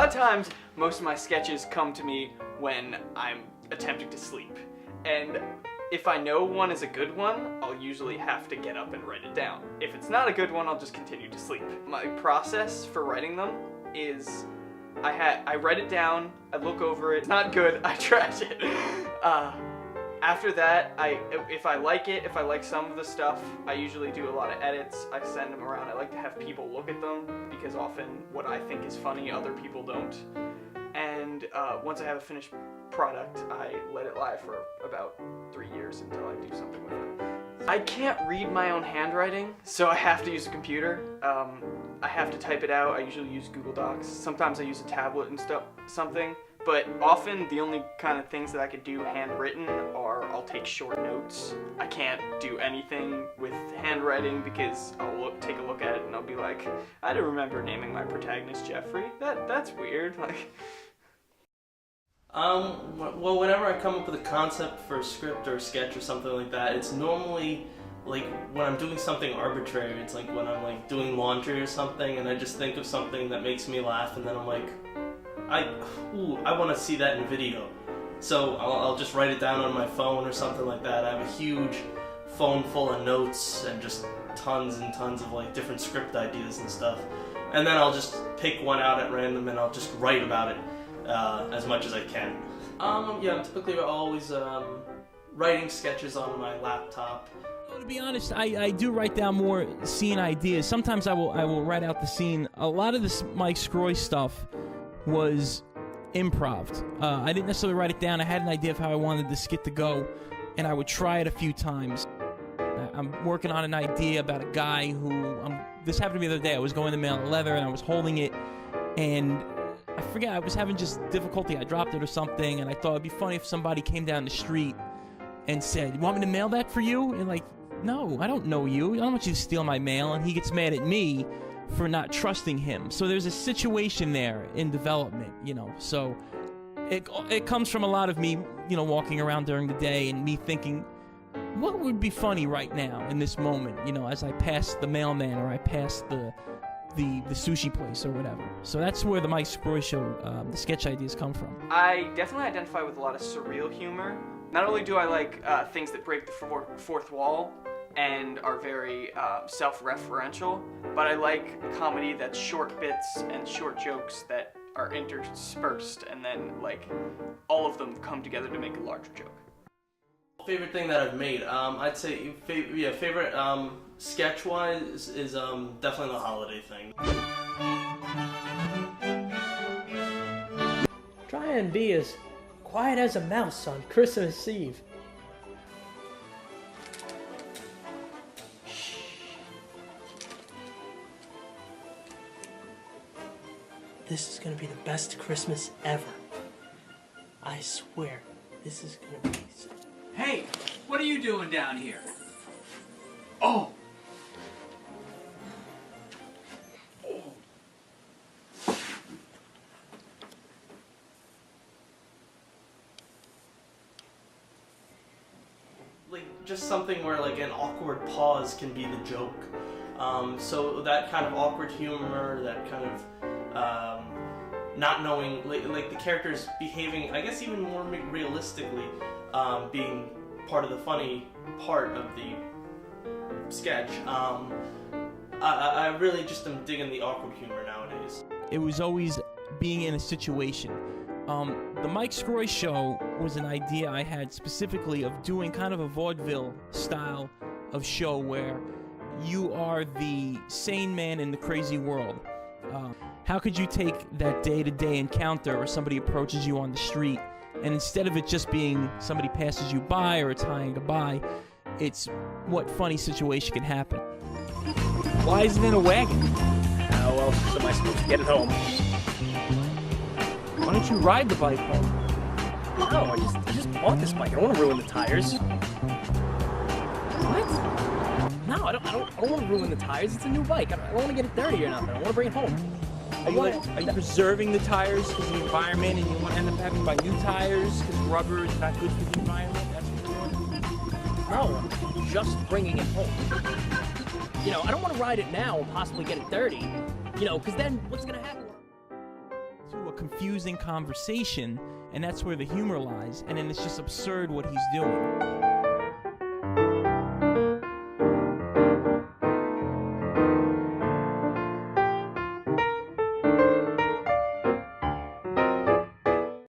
lot of times, most of my sketches come to me when I'm attempting to sleep. And if I know one is a good one, I'll usually have to get up and write it down. If it's not a good one, I'll just continue to sleep. My process for writing them is I write it down, I look over it, it's not good, I trash it. After that, if I like some of the stuff, I usually do a lot of edits. I send them around. I like to have people look at them because often what I think is funny, other people don't. And once I have a finished product, I let it lie for about 3 years until I do something with it. I can't read my own handwriting, so I have to use a computer. I have to type it out. I usually use Google Docs. Sometimes I use a tablet and something. But often the only kind of things that I could do handwritten are I'll take short notes. I can't do anything with handwriting because I'll take a look at it and I'll be like, I don't remember naming my protagonist Jeffrey. That's weird. Like. Well, whenever I come up with a concept for a script or a sketch or something like that, it's normally like when I'm doing something arbitrary. It's like when I'm like doing laundry or something and I just think of something that makes me laugh and then I'm like, I want to see that in video. So I'll just write it down on my phone or something like that. I have a huge phone full of notes and just tons and tons of like different script ideas and stuff. And then I'll just pick one out at random and I'll just write about it as much as I can. Yeah, I'm typically always writing sketches on my laptop. To be honest, I do write down more scene ideas. Sometimes I will write out the scene. A lot of this Mike Scroy stuff was improv. I didn't necessarily write it down. I had an idea of how I wanted the skit to go, and I would try it a few times. I'm working on an idea about a guy who, this happened to me the other day. I was going to mail leather, and I was holding it, and I forget, I was having just difficulty. I dropped it or something, and I thought it'd be funny if somebody came down the street and said, "You want me to mail that for you?" And like, no, I don't know you. I don't want you to steal my mail. And he gets mad at me for not trusting him. So there's a situation there in development, you know. So it comes from a lot of me, you know, walking around during the day and me thinking, what would be funny right now in this moment, you know, as I pass the mailman or I pass the sushi place or whatever. So that's where the Mike Scroy show, the sketch ideas come from. I definitely identify with a lot of surreal humor. Not only do I like things that break the fourth wall and are very self-referential, but I like comedy that's short bits and short jokes that are interspersed and then like all of them come together to make a larger joke. Favorite thing that I've made, I'd say favorite sketch-wise is definitely the holiday thing. Try and be as quiet as a mouse on Christmas Eve. This is gonna be the best Christmas ever. I swear, this is gonna be so... Hey, what are you doing down here? Oh! Like, just something where like an awkward pause can be the joke. So that kind of awkward humor, that kind of not knowing, like the characters behaving, I guess even more realistically, being part of the funny part of the sketch. I really just am digging the awkward humor nowadays. It was always being in a situation. The Mike Scroy show was an idea I had specifically of doing kind of a vaudeville style of show where you are the sane man in the crazy world. How could you take that day-to-day encounter where somebody approaches you on the street, and instead of it just being somebody passes you by or it's hi and goodbye, it's what funny situation can happen. Why is it in a wagon? How else am I supposed to get it home? Why don't you ride the bike home? No, I just bought this bike. I don't want to ruin the tires. What? No, I don't want to ruin the tires. It's a new bike. I don't want to get it dirty or nothing. I want to bring it home. Are you preserving the tires for the environment, and you want to end up having to buy new tires because rubber is not good for the environment? That's what you're doing? No, I'm just bringing it home. You know, I don't want to ride it now and possibly get it dirty. You know, because then what's going to happen? to a confusing conversation, and that's where the humor lies, and then it's just absurd what he's doing.